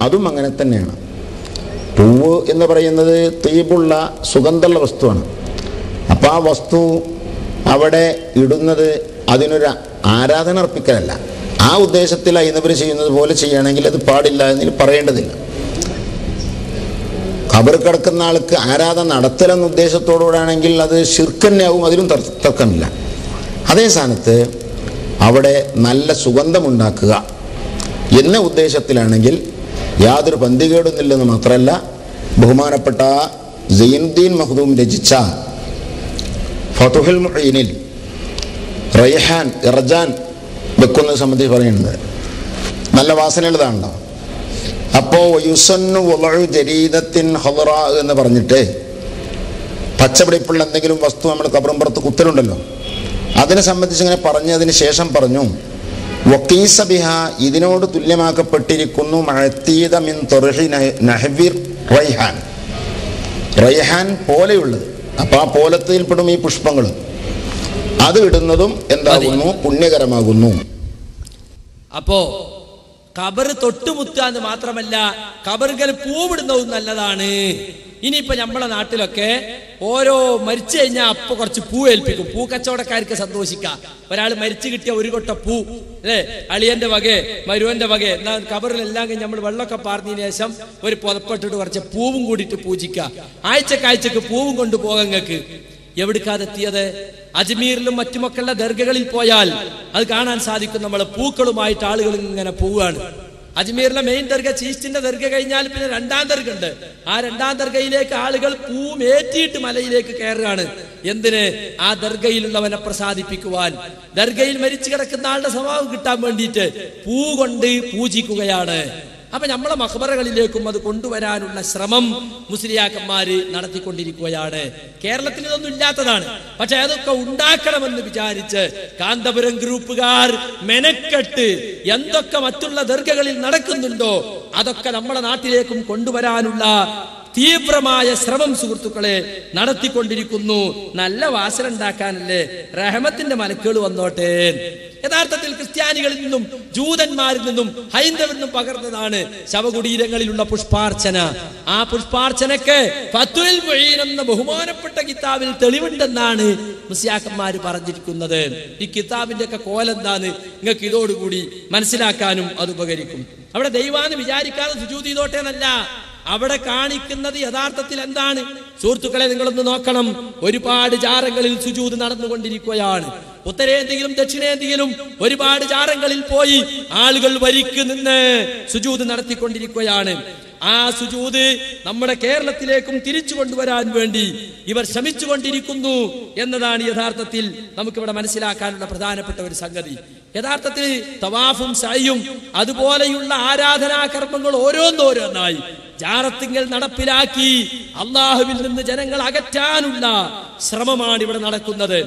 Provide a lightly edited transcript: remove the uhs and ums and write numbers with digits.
അതും അങ്ങനെ തന്നെയാണ്. പൂവ് എന്ന് പറയുന്നത് തീബുള്ള സുഗന്ധമുള്ള വസ്തുവാണ്. അപ്പോൾ ആ വസ്തു അവിടെ ഇടുന്നത് അതിനൊരു ആരാധന അർപ്പിക്കലല്ല. ആ ഉദ്ദേശത്തിൽ അയ്യനവർ ചെയ്യുന്നത് പോലെ ചെയ്യുകയാണെങ്കിൽ അത് പാടില്ല എന്നതിൽ പറയേണ്ടതില്ല. ഖബർ കിടക്കുന്ന ആൾക്ക് ആരാധന നടത്തലെന്ന ഉദ്ദേശത്തോടുകൂടാണെങ്കിൽ അത് ശിർക്കന്നെയാവും, അതിലും തർക്കമില്ല. അതേ സ്ഥാനത്ത് അവിടെ നല്ല സുഗന്ധമുണ്ടാക്കുക എന്ന ഉദ്ദേശത്തിലാണെങ്കിൽ യാതൊരു പന്തികേടുന്നില്ലെന്ന് മാത്രമല്ല, ബഹുമാനപ്പെട്ട സൈനുദ്ദീൻ മഖ്ദൂം രചിച്ച ഫതുഹുൽ മുഈനിൽ റൈഹാൻ ഇർജാൻ വെക്കുന്നത് സംബന്ധിച്ച് പറയുന്നത് നല്ല വാസനയുള്ളതാണല്ലോ. അപ്പോൾ യുസന്നു വളഉ ജരീദത്തിൻ ഹളറാ എന്ന് പറഞ്ഞിട്ട് പച്ചപിടിപ്പുള്ള എന്തെങ്കിലും വസ്തു നമ്മൾ ഖബറുംപുറത്ത് കുത്തലുണ്ടല്ലോ, അതിനെ സംബന്ധിച്ച് ഇങ്ങനെ പറഞ്ഞതിന് ശേഷം പറഞ്ഞു വഖീസ ബിഹ, ഇതിനോട് തുല്യമാക്കപ്പെട്ടിരിക്കുന്നു മഅതീദ മിൻ തർഹി നഹ്വിർ റൈഹാൻ, റൈഹാൻ പോലെയുള്ളത്. അപ്പോൾ ആ പോലത്തിൽപ്പെടും ഈ പുഷ്പങ്ങൾ, അത് ഇടുന്നതും എന്താകുന്നു, പുണ്യകരമാകുന്നു. അപ്പോ ഖബർ തൊട്ടുമുത്താന്ന് മാത്രമല്ല, ഖബറുകൾ പൂവിടുന്നതും നല്ലതാണ്. ഇനിയിപ്പോ നമ്മളെ നാട്ടിലൊക്കെ ഓരോ മരിച്ചു കഴിഞ്ഞാൽ അപ്പൊ കുറച്ച് പൂ ഏൽപ്പിക്കും. പൂ കച്ചവടക്കാർക്ക് സന്തോഷിക്കാം. ഒരാൾ മരിച്ചു കിട്ടിയ ഒരു കൊട്ട പൂ അല്ലേ, അളിയന്റെ വകെ മരുവന്റെ വകെ, എന്നാ ഖബറിലെല്ലാം കഴിഞ്ഞ് നമ്മൾ വെള്ളമൊക്കെ പാർന്നതിന് ശേഷം ഒരു പുതപ്പെട്ടിട്ട് കുറച്ച് പൂവും കൂടിയിട്ട് പൂജിക്കുക. ആഴ്ചക്കാഴ്ചക്ക് പൂവും കൊണ്ടുപോകാൻ നിങ്ങൾക്ക് എവിടുക്കാതെത്തിയത്? അജ്മീറിലും മറ്റുമൊക്കെയുള്ള ദർഗകളിൽ പോയാൽ അത് കാണാൻ സാധിക്കും. നമ്മളെ പൂക്കളുമായിട്ട് ആളുകൾ ഇങ്ങനെ പോവുകയാണ്. അജ്മീറിലെ മെയിൻ ദർഗ ചീസ്റ്റിന്റെ ദർഗ കഴിഞ്ഞാൽ പിന്നെ രണ്ടാം ദർഗ ഉണ്ട്. ആ രണ്ടാം ദർഗയിലേക്ക് ആളുകൾ പൂമേറ്റിയിട്ട് മലയിലേക്ക് കയറുകയാണ്. എന്തിന്? ആ ദർഗയിലുള്ളവനെ പ്രസാദിപ്പിക്കുവാൻ, ദർഗയിൽ മരിച്ചു കിടക്കുന്ന ആളുടെ സ്വഭാവം കിട്ടാൻ വേണ്ടിയിട്ട് പൂ കൊണ്ട് പൂജിക്കുകയാണ്. അപ്പൊ നമ്മളെ മഖബറകളിലേക്കും അത് കൊണ്ടുവരാനുള്ള ശ്രമം മുസ്ലിയാക്കന്മാര് നടത്തിക്കൊണ്ടിരിക്കുകയാണ്. കേരളത്തിൽ ഇതൊന്നും ഇല്ലാത്തതാണ്. പക്ഷെ അതൊക്കെ ഉണ്ടാക്കണമെന്ന് വിചാരിച്ച് കാന്തപുരം ഗ്രൂപ്പുകാർ മെനക്കെട്ട് എന്തൊക്കെ മറ്റുള്ള ദർഗകളിൽ നടക്കുന്നുണ്ടോ അതൊക്കെ നമ്മളെ നാട്ടിലേക്കും കൊണ്ടുവരാനുള്ള തീവ്രമായ ശ്രമം സുഹൃത്തുക്കളെ നടത്തിക്കൊണ്ടിരിക്കുന്നു. നല്ല വാസന ഉണ്ടാക്കാനല്ലേ റഹ്മത്തിന്റെ മലക്കുകൾ വന്നോട്ടെ. യഥാർത്ഥത്തിൽ ക്രിസ്ത്യാനികളിൽ നിന്നും ജൂതന്മാരിൽ നിന്നും ഹൈന്ദവരിൽ നിന്നും പകർന്നതാണ് ശവകുടീരങ്ങളിലുള്ള പുഷ്പാർച്ചന. ആ പുഷ്പാർച്ചനക്ക് ഫതുൽ മുഈൻ എന്ന ബഹുമാനപ്പെട്ട കിതാബിൽ തെളിവുണ്ടെന്നാണ് മുസ്ലിയാക്കന്മാർ പറഞ്ഞിരിക്കുന്നത്. ഈ കിതാബിന്റെ ഒക്കെ കോലെന്താന്ന് നിങ്ങൾക്ക് ഇതോടുകൂടി മനസ്സിലാക്കാനും അത് ഉപകരിക്കും. അവിടെ ദൈവാന്ന് വിചാരിക്കാതെ സുജൂദ് ചെയ്തോട്ടെ എന്നല്ല, അവിടെ കാണിക്കുന്നത് യഥാർത്ഥത്തിൽ എന്താണ്? സുഹൃത്തുക്കളെ, നിങ്ങളൊന്ന് നോക്കണം. ഒരുപാട് ജാറങ്ങളിൽ സുജൂദ് നടന്നുകൊണ്ടിരിക്കുകയാണ്. ഉത്തരേന്ത്യയിലും ദക്ഷിണേന്ത്യയിലും ഒരുപാട് ജാറങ്ങളിൽ പോയി ആളുകൾ വരിക്ക് നിന്ന് സുജൂദ് നടത്തിക്കൊണ്ടിരിക്കുകയാണ്. ആ സുജൂദ് നമ്മുടെ കേരളത്തിലേക്കും തിരിച്ചു കൊണ്ടുവരാൻ വേണ്ടി ഇവർ ശ്രമിച്ചുകൊണ്ടിരിക്കുന്നു എന്നതാണ് യഥാർത്ഥത്തിൽ നമുക്കിവിടെ മനസ്സിലാക്കാനുള്ള പ്രധാനപ്പെട്ട ഒരു സംഗതി. യഥാർത്ഥത്തിൽ തവാഫും സഅയും അതുപോലെയുള്ള ആരാധനാ കർമ്മങ്ങൾ ഓരോന്നോരോന്നായി ജാറത്തിങ്കൽ നടപ്പിലാക്കി അള്ളാഹുവിൽ നിന്ന് ജനങ്ങൾ അകറ്റാനുള്ള ശ്രമമാണ് ഇവിടെ നടക്കുന്നത്.